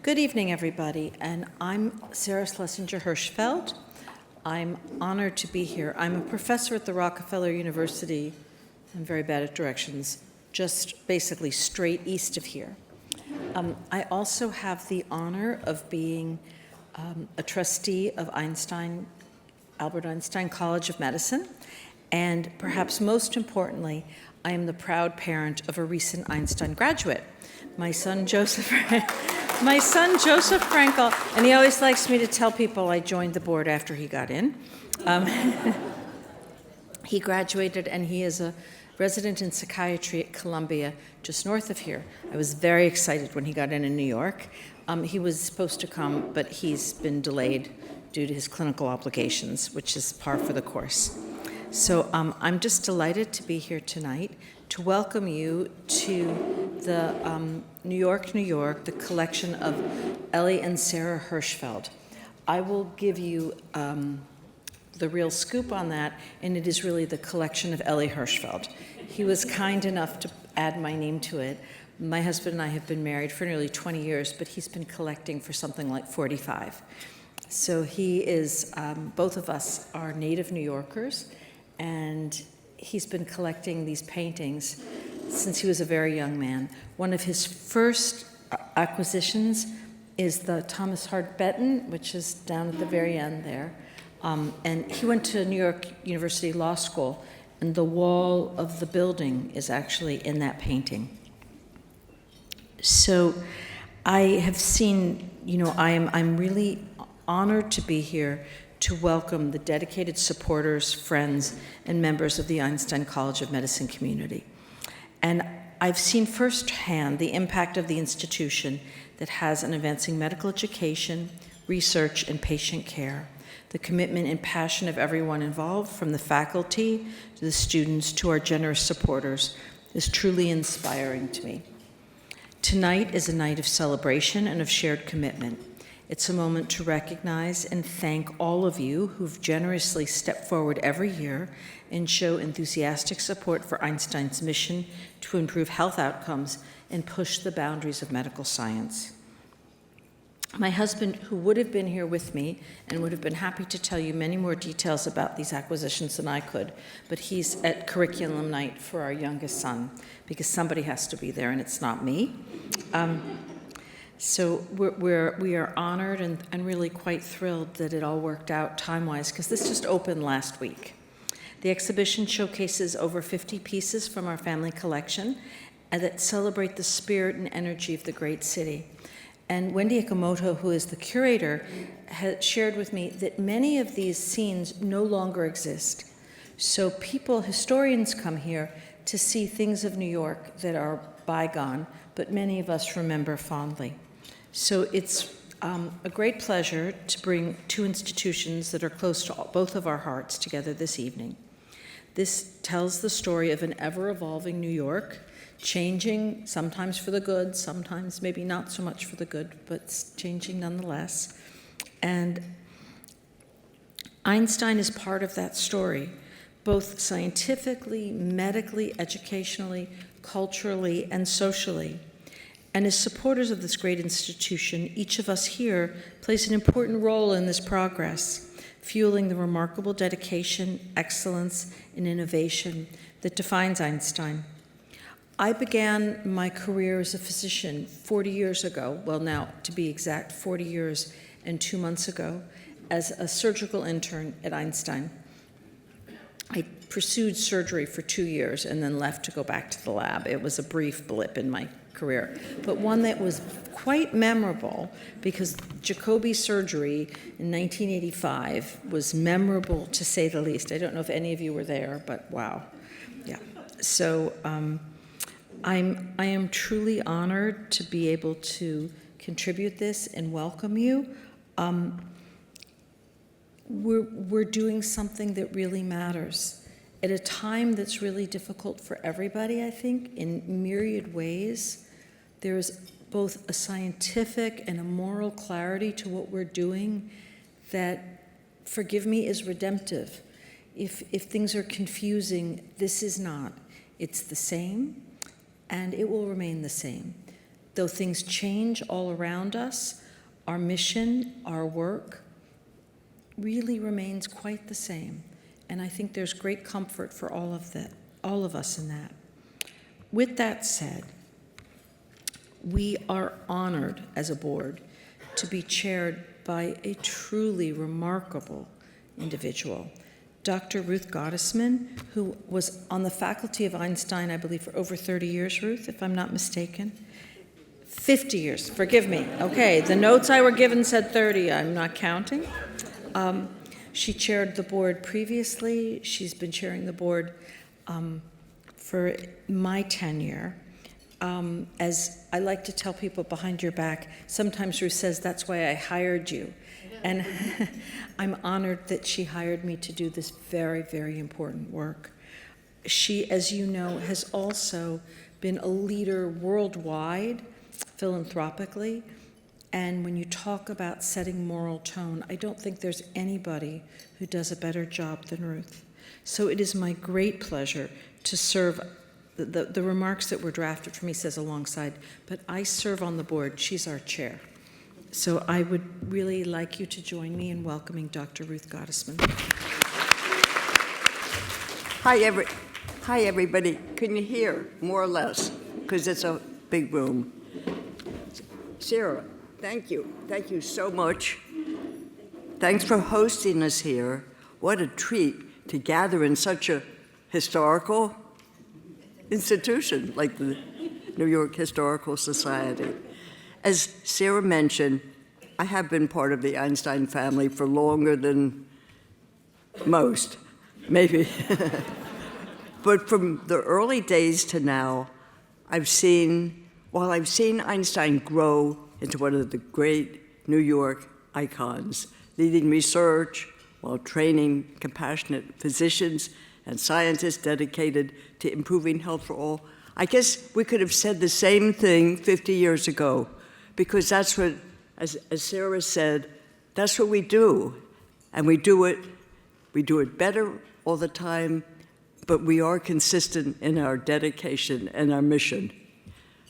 Good evening, everybody, and I'm Sarah Schlesinger Hirschfeld. I'm honored to be here. I'm a professor at the Rockefeller University. I'm very bad at directions, just basically straight east of here. I also have the honor of being a trustee of Albert Einstein College of Medicine, and perhaps most importantly, I am the proud parent of a recent Einstein graduate, my son Joseph Frankel, and he always likes me to tell people I joined the board after he got in. He graduated, and he is a resident in psychiatry at Columbia, just north of here. I was very excited when he got in New York. He was supposed to come, but he's been delayed due to his clinical obligations, which is par for the course. So I'm just delighted to be here tonight to welcome you to the New York, the collection of Elie and Sarah Hirschfeld. I will give you the real scoop on that, and it is really the collection of Elie Hirschfeld. He was kind enough to add my name to it. My husband and I have been married for nearly 20 years, but he's been collecting for something like 45. So he is, both of us are native New Yorkers, and he's been collecting these paintings since he was a very young man. One of his first acquisitions is the Thomas Hart Benton, which is down at the very end there. And he went to New York University Law School, and the wall of the building is actually in that painting. So I have seen, I'm really honored to be here to welcome the dedicated supporters, friends, and members of the Einstein College of Medicine community. And I've seen firsthand the impact of the institution that has on advancing medical education, research, and patient care. The commitment and passion of everyone involved, from the faculty to the students to our generous supporters, is truly inspiring to me. Tonight is a night of celebration and of shared commitment. It's a moment to recognize and thank all of you who've generously stepped forward every year and show enthusiastic support for Einstein's mission to improve health outcomes and push the boundaries of medical science. My husband, who would have been here with me and would have been happy to tell you many more details about these acquisitions than I could, but he's at curriculum night for our youngest son because somebody has to be there and it's not me. So we are honored and really quite thrilled that it all worked out time-wise, because this just opened last week. The exhibition showcases over 50 pieces from our family collection that celebrate the spirit and energy of the great city. And Wendy Ikamoto, who is the curator, has shared with me that many of these scenes no longer exist. So historians come here to see things of New York that are bygone, but many of us remember fondly. So it's a great pleasure to bring two institutions that are close to both of our hearts together this evening. This tells the story of an ever-evolving New York, changing sometimes for the good, sometimes maybe not so much for the good, but changing nonetheless. And Einstein is part of that story, both scientifically, medically, educationally, culturally, and socially. And as supporters of this great institution, each of us here plays an important role in this progress, fueling the remarkable dedication, excellence, and innovation that defines Einstein. I began my career as a physician 40 years ago, well now, to be exact, 40 years and 2 months ago, as a surgical intern at Einstein. I pursued surgery for 2 years and then left to go back to the lab. It was a brief blip in my career, but one that was quite memorable because Jacobi surgery in 1985 was memorable, to say the least. I don't know if any of you were there, but wow. Yeah. So I am truly honored to be able to contribute this and welcome you. We're doing something that really matters at a time that's really difficult for everybody, I think, in myriad ways. There is both a scientific and a moral clarity to what we're doing that, forgive me, is redemptive. If things are confusing, this is not. It's the same, and it will remain the same. though things change all around us, our mission, our work, really remains quite the same. And I think there's great comfort for all of us in that. With that said, we are honored as a board to be chaired by a truly remarkable individual, Dr. Ruth Gottesman, who was on the faculty of Einstein, I believe, for over 30 years, Ruth, if I'm not mistaken. 50 years, forgive me. Okay, the notes I were given said 30, I'm not counting. She chaired the board previously. She's been chairing the board for my tenure. As I like to tell people behind your back, sometimes Ruth says, that's why I hired you. And I'm honored that she hired me to do this very, very important work. She, as you know, has also been a leader worldwide, philanthropically. And when you talk about setting moral tone, I don't think there's anybody who does a better job than Ruth. So it is my great pleasure to serve. The remarks that were drafted for me says alongside, but I serve on the board. She's our chair. So I would really like you to join me in welcoming Dr. Ruth Gottesman. Hi, everybody. Can you hear, more or less? Because it's a big room. Sarah, thank you. Thank you so much. Thanks for hosting us here. What a treat to gather in such a historical institution like the New York Historical Society. As Sarah mentioned, I have been part of the Einstein family for longer than most, maybe. But from the early days to now, I've seen Einstein grow into one of the great New York icons, leading research while training compassionate physicians and scientists dedicated to improving health for all. I guess we could have said the same thing 50 years ago, because that's what, as Sarah said, that's what we do. And we do it better all the time, but we are consistent in our dedication and our mission.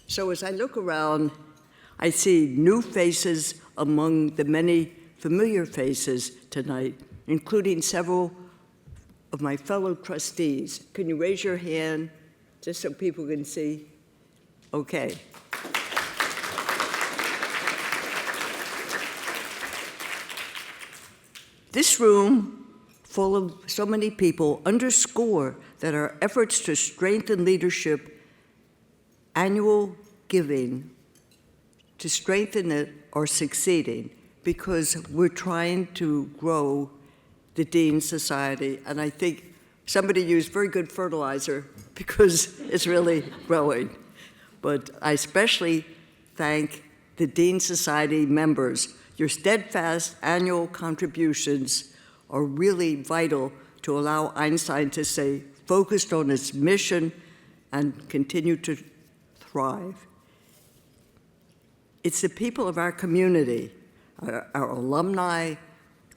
So as I look around, I see new faces among the many familiar faces tonight, including several of my fellow trustees. Can you raise your hand just so people can see? Okay. This room, full of so many people, underscore that our efforts to strengthen leadership, annual giving, to strengthen it, are succeeding because we're trying to grow the Dean Society. And I think somebody used very good fertilizer because it's really growing. But I especially thank the Dean Society members. Your steadfast annual contributions are really vital to allow Einstein to stay focused on its mission and continue to thrive. It's the people of our community, our alumni,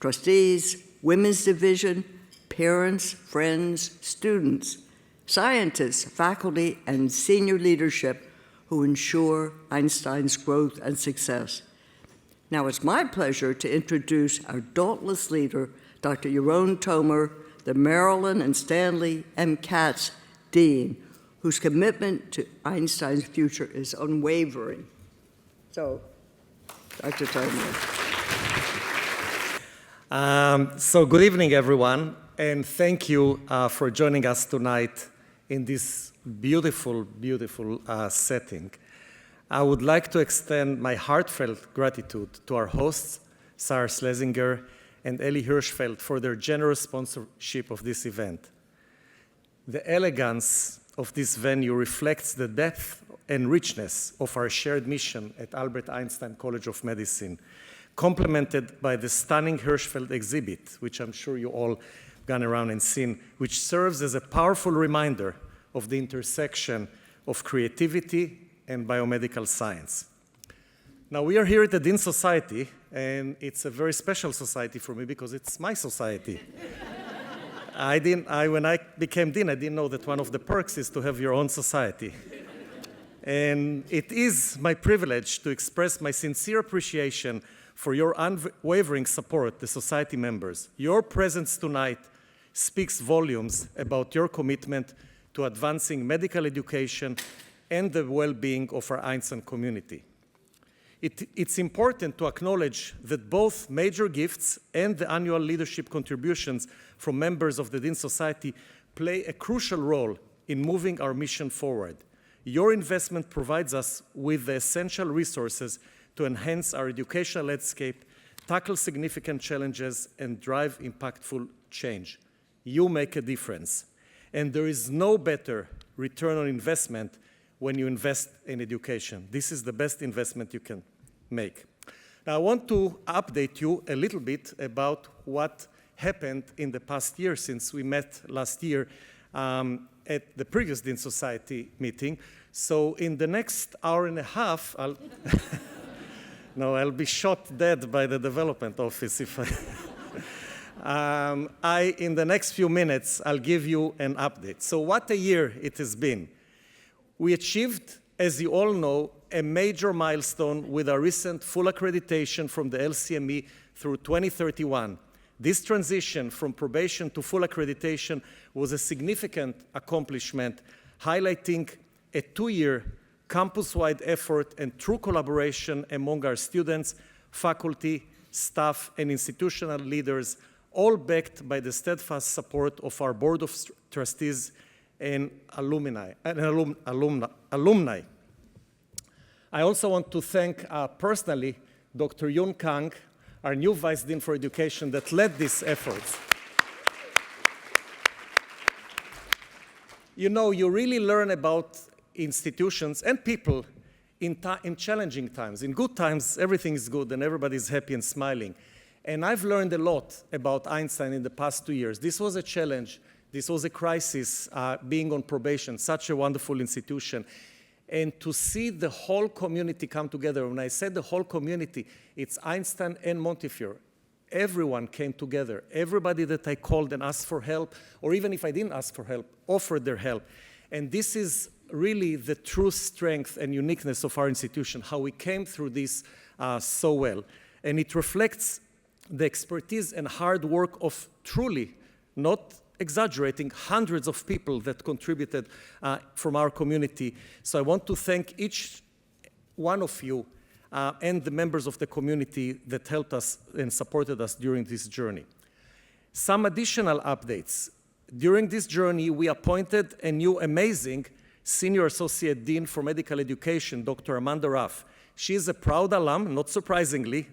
trustees, women's division, parents, friends, students, scientists, faculty, and senior leadership who ensure Einstein's growth and success. Now it's my pleasure to introduce our dauntless leader, Dr. Yaron Tomer, the Marilyn and Stanley M. Katz Dean, whose commitment to Einstein's future is unwavering. So, Dr. Tomer. So good evening, everyone, and thank you for joining us tonight in this beautiful, beautiful setting. I would like to extend my heartfelt gratitude to our hosts, Sarah Schlesinger and Elie Hirschfeld, for their generous sponsorship of this event. The elegance of this venue reflects the depth and richness of our shared mission at Albert Einstein College of Medicine, complemented by the stunning Hirschfeld exhibit, which I'm sure you all gone around and seen, which serves as a powerful reminder of the intersection of creativity and biomedical science. Now, we are here at the Dean Society, and it's a very special society for me because it's my society. When I became Dean, I didn't know that one of the perks is to have your own society. And it is my privilege to express my sincere appreciation for your unwavering support, the society members. Your presence tonight speaks volumes about your commitment to advancing medical education and the well-being of our Einstein community. It's important to acknowledge that both major gifts and the annual leadership contributions from members of the Dean Society play a crucial role in moving our mission forward. Your investment provides us with the essential resources to enhance our educational landscape, tackle significant challenges, and drive impactful change. You make a difference. And there is no better return on investment when you invest in education. This is the best investment you can make. Now, I want to update you a little bit about what happened in the past year since we met last year at the previous Dean Society meeting. So in the next hour and a half, I'll be shot dead by the development office if in the next few minutes, I'll give you an update. So what a year it has been. We achieved, as you all know, a major milestone with our recent full accreditation from the LCME through 2031. This transition from probation to full accreditation was a significant accomplishment, highlighting a 2-year campus-wide effort and true collaboration among our students, faculty, staff, and institutional leaders, all backed by the steadfast support of our Board of Trustees and alumni. I also want to thank personally Dr. Yun Kang, our new Vice Dean for Education, that led these efforts. You know, you really learn about institutions and people in challenging times. In good times, everything is good and everybody's happy and smiling. And I've learned a lot about Einstein in the past 2 years. This was a challenge. This was a crisis, being on probation, such a wonderful institution. And to see the whole community come together, when I said the whole community, it's Einstein and Montefiore. Everyone came together. Everybody that I called and asked for help, or even if I didn't ask for help, offered their help. And this is really the true strength and uniqueness of our institution, how we came through this so well. And it reflects the expertise and hard work of truly, not exaggerating, hundreds of people that contributed from our community. So I want to thank each one of you and the members of the community that helped us and supported us during this journey. Some additional updates. During this journey, we appointed a new amazing Senior Associate Dean for Medical Education, Dr. Amanda Ruff. She is a proud alum, not surprisingly,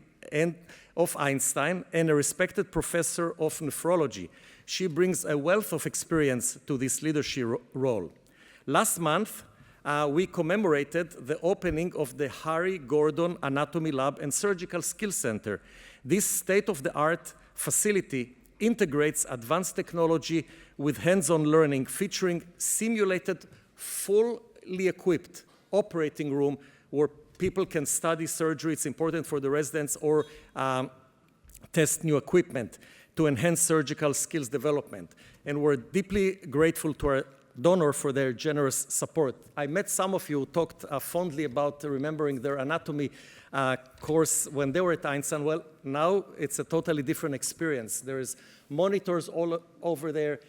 of Einstein and a respected professor of nephrology. She brings a wealth of experience to this leadership role. Last month, we commemorated the opening of the Harry Gordon Anatomy Lab and Surgical Skills Center. This state-of-the-art facility integrates advanced technology with hands-on learning, featuring simulated, fully equipped operating room where people can study surgery. It's important for the residents, or test new equipment to enhance surgical skills development. And we're deeply grateful to our donor for their generous support. I met some of you who talked fondly about remembering their anatomy course when they were at Einstein. Well, now it's a totally different experience. There's monitors all over there,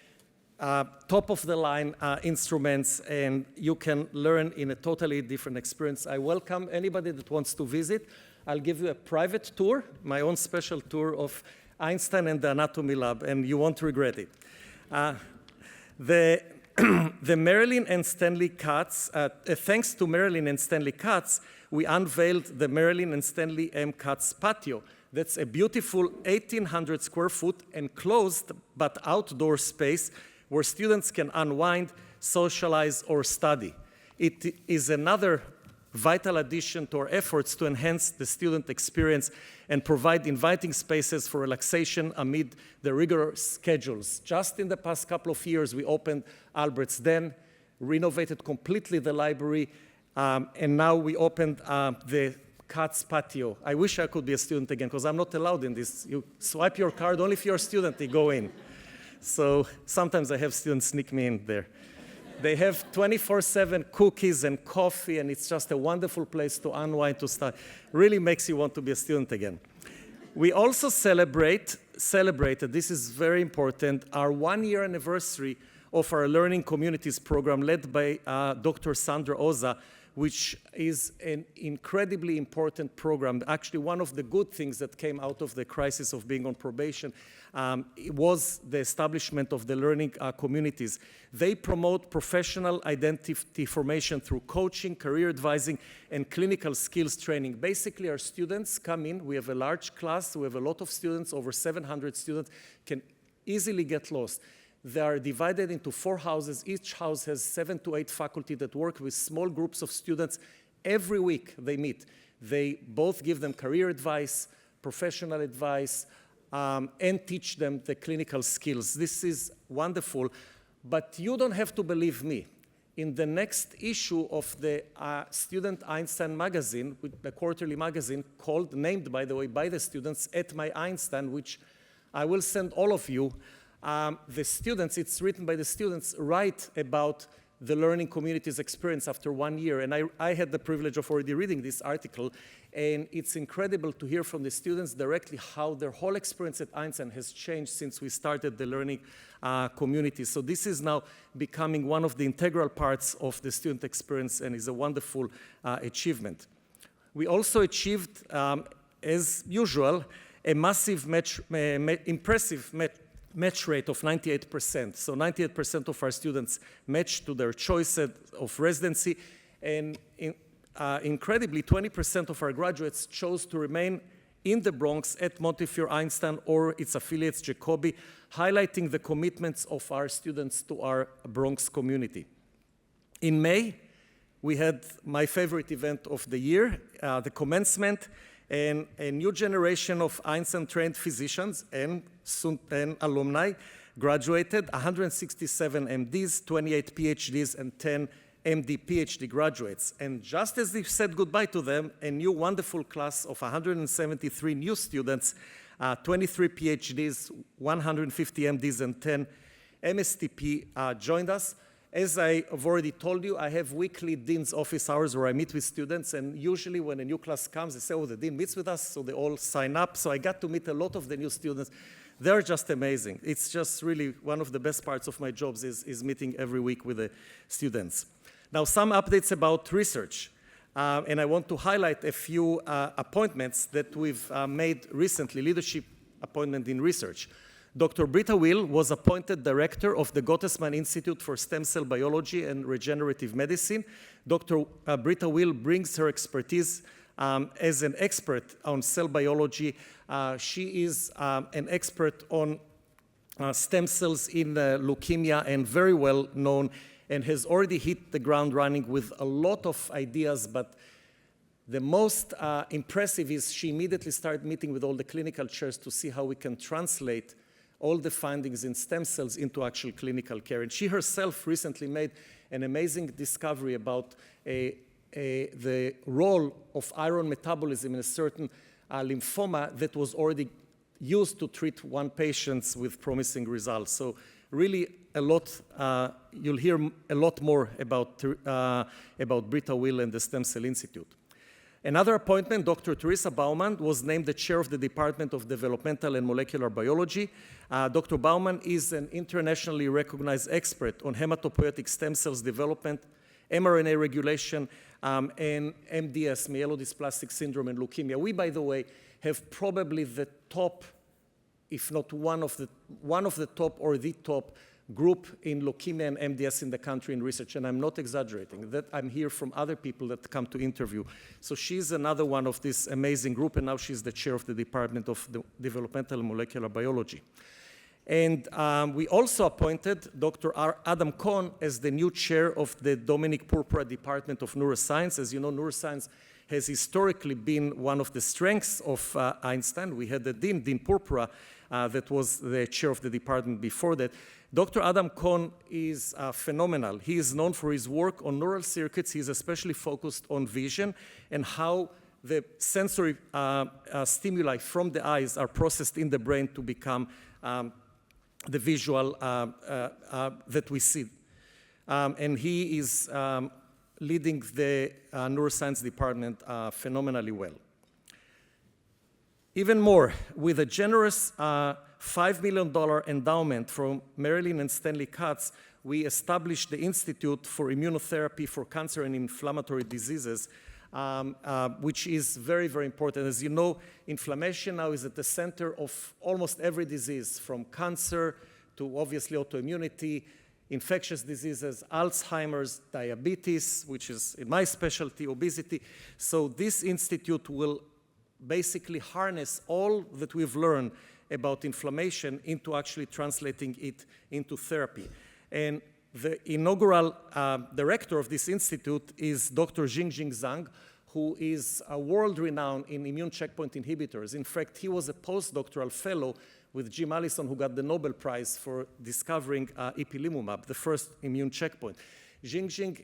top-of-the-line instruments, and you can learn in a totally different experience. I welcome anybody that wants to visit. I'll give you a private tour, my own special tour of Einstein and the Anatomy Lab, and you won't regret it. The Marilyn and Stanley Katz, thanks to Marilyn and Stanley Katz, we unveiled the Marilyn and Stanley M. Katz patio. That's a beautiful 1,800 square foot enclosed but outdoor space where students can unwind, socialize, or study. It is another vital addition to our efforts to enhance the student experience and provide inviting spaces for relaxation amid the rigorous schedules. Just in the past couple of years, we opened Albert's Den, renovated completely the library, and now we opened the Katz patio. I wish I could be a student again, because I'm not allowed in this. You swipe your card, only if you're a student, you go in. So sometimes I have students sneak me in there. They have 24/7 cookies and coffee, and it's just a wonderful place to unwind, to start. Really makes you want to be a student again. We also celebrated, this is very important, our 1-year anniversary of our Learning Communities program led by Dr. Sandra Oza, which is an incredibly important program. Actually, one of the good things that came out of the crisis of being on probation was the establishment of the learning communities. They promote professional identity formation through coaching, career advising, and clinical skills training. Basically, our students come in. We have a large class. We have a lot of students, over 700 students, can easily get lost. They are divided into 4 houses. Each house has 7 to 8 faculty that work with small groups of students. Every week they meet. They both give them career advice, professional advice, and teach them the clinical skills. This is wonderful, but you don't have to believe me. In the next issue of the Student Einstein magazine, the quarterly magazine, named, by the way, by the students, At My Einstein, which I will send all of you, the students, it's written by the students, write about the learning community's experience after 1 year. And I had the privilege of already reading this article, and it's incredible to hear from the students directly how their whole experience at Einstein has changed since we started the learning community. So this is now becoming one of the integral parts of the student experience and is a wonderful achievement. We also achieved, as usual, a massive impressive match rate of 98%. So 98% of our students matched to their choice of residency, and incredibly, 20% of our graduates chose to remain in the Bronx at Montefiore Einstein or its affiliates Jacobi, highlighting the commitments of our students to our Bronx community. In May, we had my favorite event of the year, the commencement, and a new generation of Einstein-trained physicians and alumni graduated, 167 MDs, 28 PhDs, and 10 MD PhD graduates. And just as they said goodbye to them, a new wonderful class of 173 new students, 23 PhDs, 150 MDs, and 10 MSTP joined us. As I have already told you, I have weekly dean's office hours where I meet with students, and usually when a new class comes, they say, oh, the dean meets with us, so they all sign up. So I got to meet a lot of the new students. They're just amazing. It's just really one of the best parts of my jobs is meeting every week with the students. Now, some updates about research. And I want to highlight a few appointments that we've made recently, leadership appointment in research. Dr. Britta Will was appointed director of the Gottesman Institute for Stem Cell Biology and Regenerative Medicine. Dr. Britta Will brings her expertise as an expert on cell biology. She is an expert on stem cells in leukemia and very well known, and has already hit the ground running with a lot of ideas, but the most impressive is she immediately started meeting with all the clinical chairs to see how we can translate all the findings in stem cells into actual clinical care. And she herself recently made an amazing discovery about the role of iron metabolism in a certain lymphoma that was already used to treat one patient with promising results. So really a lot, you'll hear a lot more about Britta Will and the Stem Cell Institute. Another appointment, Dr. Teresa Baumann was named the chair of the Department of Developmental and Molecular Biology. Dr. Baumann is an internationally recognized expert on hematopoietic stem cells development, mRNA regulation, and MDS, myelodysplastic syndrome, and leukemia. We, by the way, have probably the top, if not one of the top or the top group in leukemia and MDS in the country in research, and I'm not exaggerating. That I'm hear from other people that come to interview. So she's another one of this amazing group, and now she's the chair of the Department of Developmental and Molecular Biology. And we also appointed Dr. Adam Cohn as the new chair of the Dominic Purpura Department of Neuroscience. As you know, neuroscience has historically been one of the strengths of Einstein. We had the Dean Purpura, that was the chair of the department before that. Dr. Adam Cohn is phenomenal. He is known for his work on neural circuits. He's especially focused on vision and how the sensory stimuli from the eyes are processed in the brain to become the visual that we see. and he is leading the neuroscience department phenomenally well. Even more, with a generous $5 million endowment from Marilyn and Stanley Katz, we established the Institute for Immunotherapy for Cancer and Inflammatory Diseases, which is very, very important. As you know, inflammation now is at the center of almost every disease, from cancer to obviously autoimmunity, infectious diseases, Alzheimer's, diabetes, which is in my specialty, obesity. So this institute will basically harness all that we've learned about inflammation into actually translating it into therapy. And the inaugural director of this institute is Dr. Jingjing Zhang, who is world-renowned in immune checkpoint inhibitors. In fact, he was a postdoctoral fellow with Jim Allison, who got the Nobel Prize for discovering ipilimumab, the first immune checkpoint. Jingjing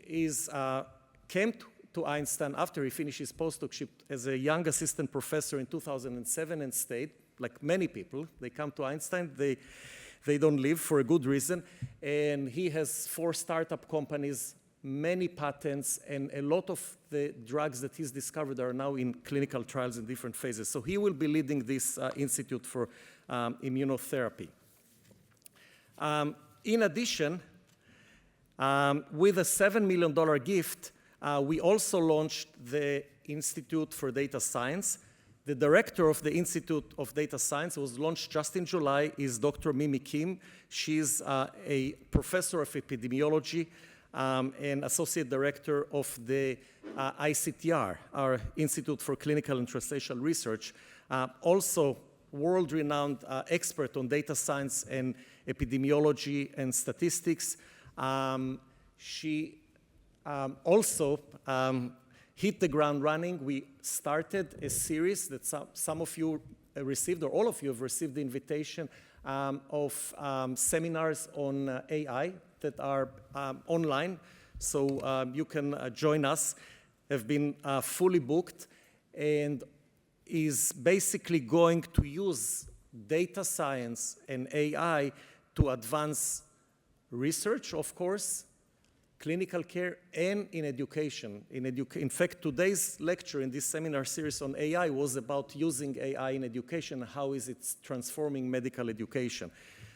came to Einstein after he finished his postdocship as a young assistant professor in 2007 and stayed, like many people. They come to Einstein, they don't leave for a good reason. And he has 4 startup companies, many patents, and a lot of the drugs that he's discovered are now in clinical trials in different phases. So he will be leading this Institute for Immunotherapy. In addition, with a $7 million gift, we also launched the Institute for Data Science. The director of the Institute of Data Science was launched just in July is Dr. Mimi Kim. She's a professor of epidemiology and associate director of the ICTR, our Institute for Clinical and Translational Research, also world-renowned expert on data science and epidemiology and statistics. She also hit the ground running. We started a series that some of you received, or all of you have received the invitation of seminars on AI that are online. So you can join us, have been fully booked, and is basically going to use data science and AI to advance research, of course, clinical care, and in education. In fact, today's lecture in this seminar series on AI was about using AI in education, how is it transforming medical education.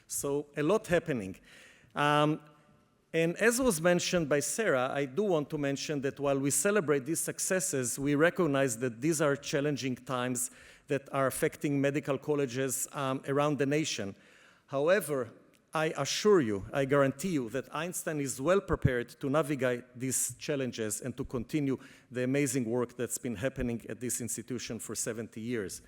So a lot happening. And as was mentioned by Sarah, I do want to mention that while we celebrate these successes, we recognize that these are challenging times that are affecting medical colleges around the nation. However, I assure you, I guarantee you that Einstein is well prepared to navigate these challenges and to continue the amazing work that's been happening at this institution for 70 years.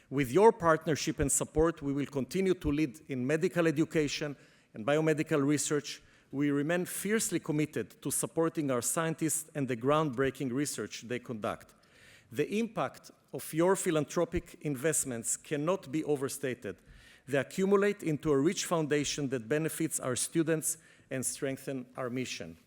With your partnership and support, we will continue to lead in medical education and biomedical research. We remain fiercely committed to supporting our scientists and the groundbreaking research they conduct. The impact of your philanthropic investments cannot be overstated. They accumulate into a rich foundation that benefits our students and strengthen our mission.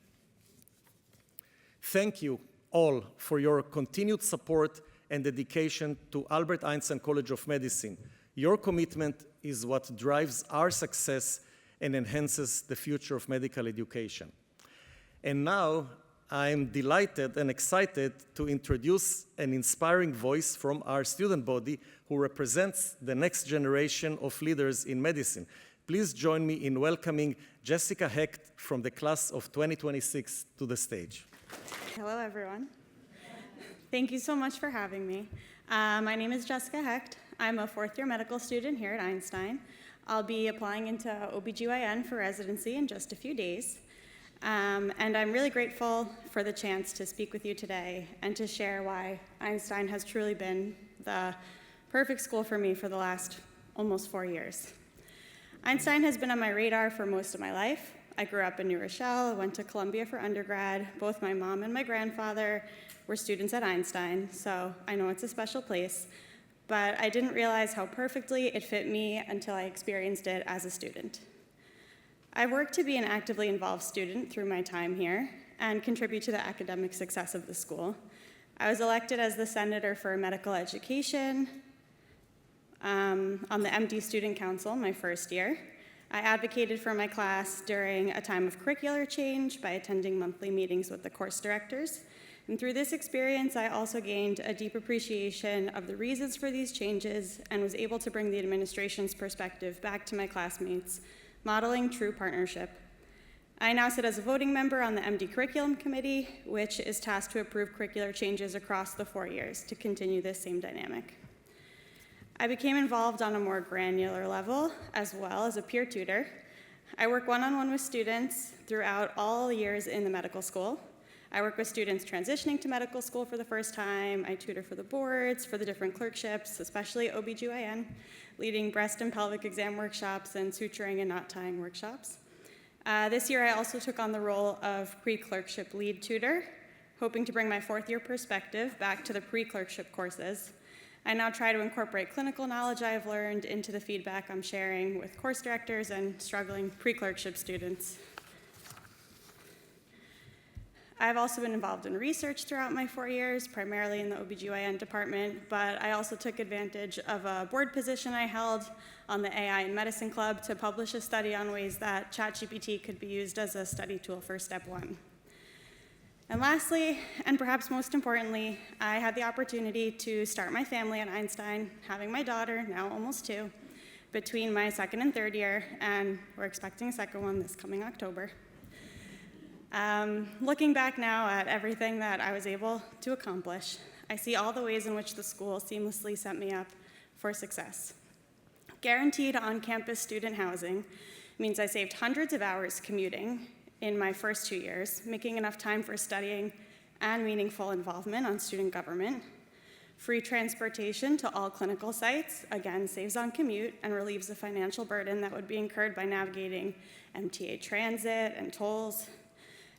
Thank you all for your continued support and dedication to Albert Einstein College of Medicine. Your commitment is what drives our success and enhances the future of medical education. And now, I'm delighted and excited to introduce an inspiring voice from our student body who represents the next generation of leaders in medicine. Please join me in welcoming Jessica Hecht from the class of 2026 to the stage. Hello, everyone. Thank you so much for having me. My name is Jessica Hecht. I'm a fourth-year medical student here at Einstein. I'll be applying into OBGYN for residency in just a few days. And I'm really grateful for the chance to speak with you today and to share why Einstein has truly been the perfect school for me for the last almost 4 years. Einstein has been on my radar for most of my life. I grew up in New Rochelle, I went to Columbia for undergrad. Both my mom and my grandfather were students at Einstein, so I know it's a special place. But I didn't realize how perfectly it fit me until I experienced it as a student. I've worked to be an actively involved student through my time here and contribute to the academic success of the school. I was elected as the Senator for Medical Education on the MD Student Council my first year. I advocated for my class during a time of curricular change by attending monthly meetings with the course directors. And through this experience, I also gained a deep appreciation of the reasons for these changes and was able to bring the administration's perspective back to my classmates, modeling true partnership. I now sit as a voting member on the MD Curriculum Committee, which is tasked to approve curricular changes across the 4 years to continue this same dynamic. I became involved on a more granular level as well as a peer tutor. I work one-on-one with students throughout all years in the medical school. I work with students transitioning to medical school for the first time. I tutor for the boards, for the different clerkships, especially OBGYN, leading breast and pelvic exam workshops and suturing and knot tying workshops. This year I also took on the role of pre-clerkship lead tutor, hoping to bring my fourth-year perspective back to the pre-clerkship courses. I now try to incorporate clinical knowledge I have learned into the feedback I'm sharing with course directors and struggling pre-clerkship students. I've also been involved in research throughout my 4 years, primarily in the OBGYN department, but I also took advantage of a board position I held on the AI in Medicine Club to publish a study on ways that ChatGPT could be used as a study tool for Step 1. And lastly, and perhaps most importantly, I had the opportunity to start my family at Einstein, having my daughter, now almost 2, between my second and third year, and we're expecting a second one this coming October. Looking back now at everything that I was able to accomplish, I see all the ways in which the school seamlessly set me up for success. Guaranteed on-campus student housing means I saved hundreds of hours commuting in my first 2 years, making enough time for studying and meaningful involvement on student government. Free transportation to all clinical sites, again, saves on commute and relieves the financial burden that would be incurred by navigating MTA transit and tolls.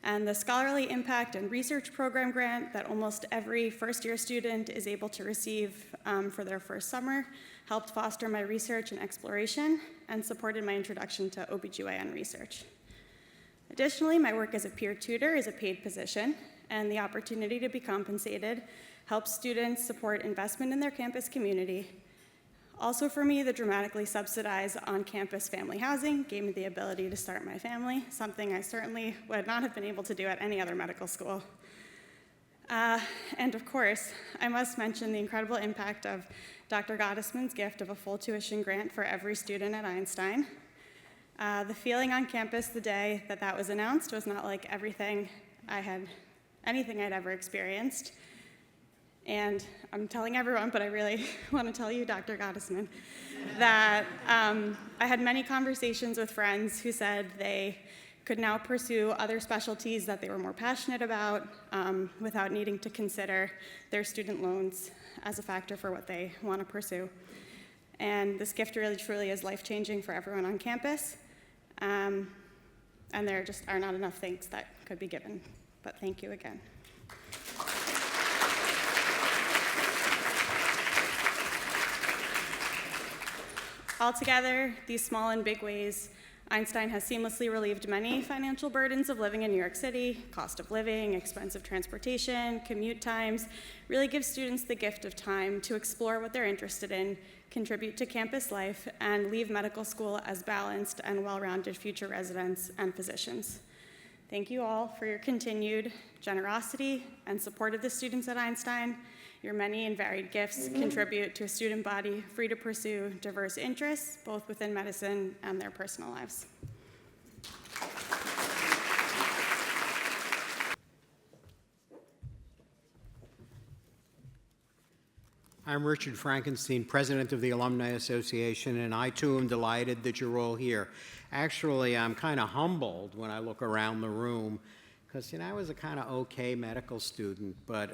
And the Scholarly Impact and Research Program grant that almost every first-year student is able to receive for their first summer helped foster my research and exploration and supported my introduction to OBGYN research. Additionally, my work as a peer tutor is a paid position, and the opportunity to be compensated helps students support investment in their campus community. Also for me, the dramatically subsidized on-campus family housing gave me the ability to start my family, something I certainly would not have been able to do at any other medical school. And of course, I must mention the incredible impact of Dr. Gottesman's gift of a full tuition grant for every student at Einstein. The feeling on campus the day that that was announced was not like anything I'd ever experienced. And I'm telling everyone, but I really want to tell you, Dr. Gottesman, that I had many conversations with friends who said they could now pursue other specialties that they were more passionate about without needing to consider their student loans as a factor for what they want to pursue. And this gift really, truly is life-changing for everyone on campus. And there just are not enough thanks that could be given. But thank you again. Altogether, these small and big ways, Einstein has seamlessly relieved many financial burdens of living in New York City. Cost of living, expensive transportation, commute times, really gives students the gift of time to explore what they're interested in, contribute to campus life, and leave medical school as balanced and well-rounded future residents and physicians. Thank you all for your continued generosity and support of the students at Einstein. Your many and varied gifts contribute to a student body free to pursue diverse interests, both within medicine and their personal lives. I'm Richard Frankenstein, president of the Alumni Association, and I too am delighted that you're all here. Actually, I'm kind of humbled when I look around the room, because I was a kind of okay medical student, but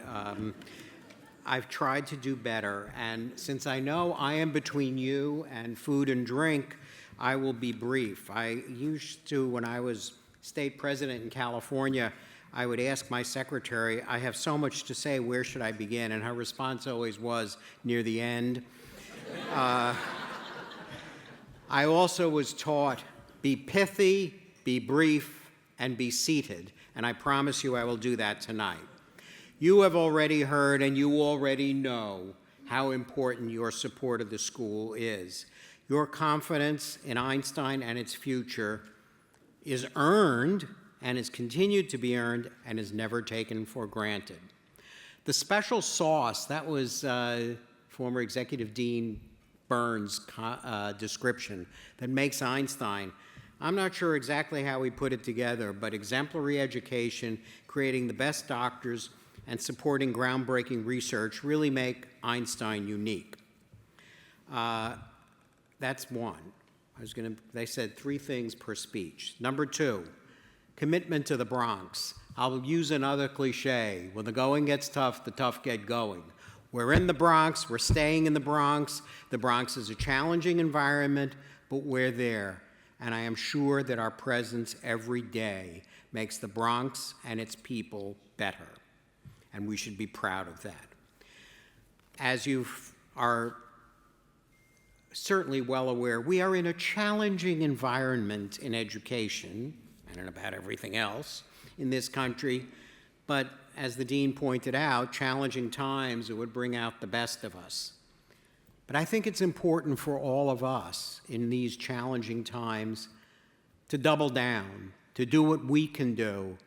I've tried to do better, and since I know I am between you and food and drink, I will be brief. I used to, when I was state president in California, I would ask my secretary, I have so much to say, where should I begin? And her response always was, near the end. I also was taught, be pithy, be brief, and be seated, and I promise you I will do that tonight. You have already heard and you already know how important your support of the school is. Your confidence in Einstein and its future is earned and is continued to be earned and is never taken for granted. The special sauce, that was former Executive Dean Burns' description that makes Einstein. I'm not sure exactly how he put it together, but exemplary education, creating the best doctors, and supporting groundbreaking research really make Einstein unique. That's one. They said 3 things per speech. Number 2, commitment to the Bronx. I'll use another cliche. When the going gets tough, the tough get going. We're in the Bronx, we're staying in the Bronx. The Bronx is a challenging environment, but we're there. And I am sure that our presence every day makes the Bronx and its people better. And we should be proud of that. As you are certainly well aware, we are in a challenging environment in education, and in about everything else in this country, but as the Dean pointed out, challenging times that would bring out the best of us. But I think it's important for all of us in these challenging times to double down, to do what we can do,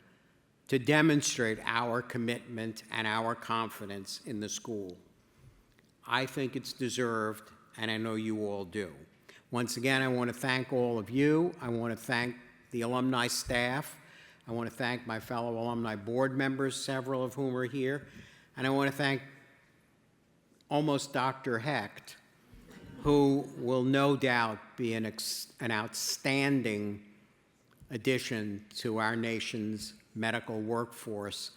to demonstrate our commitment and our confidence in the school. I think it's deserved, and I know you all do. Once again, I want to thank all of you. I want to thank the alumni staff. I want to thank my fellow alumni board members, several of whom are here. And I want to thank almost Dr. Hecht, who will no doubt be an outstanding addition to our nation's medical workforce,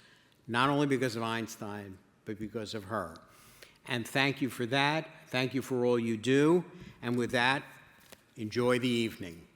not only because of Einstein, but because of her. And thank you for that. Thank you for all you do. And with that, enjoy the evening.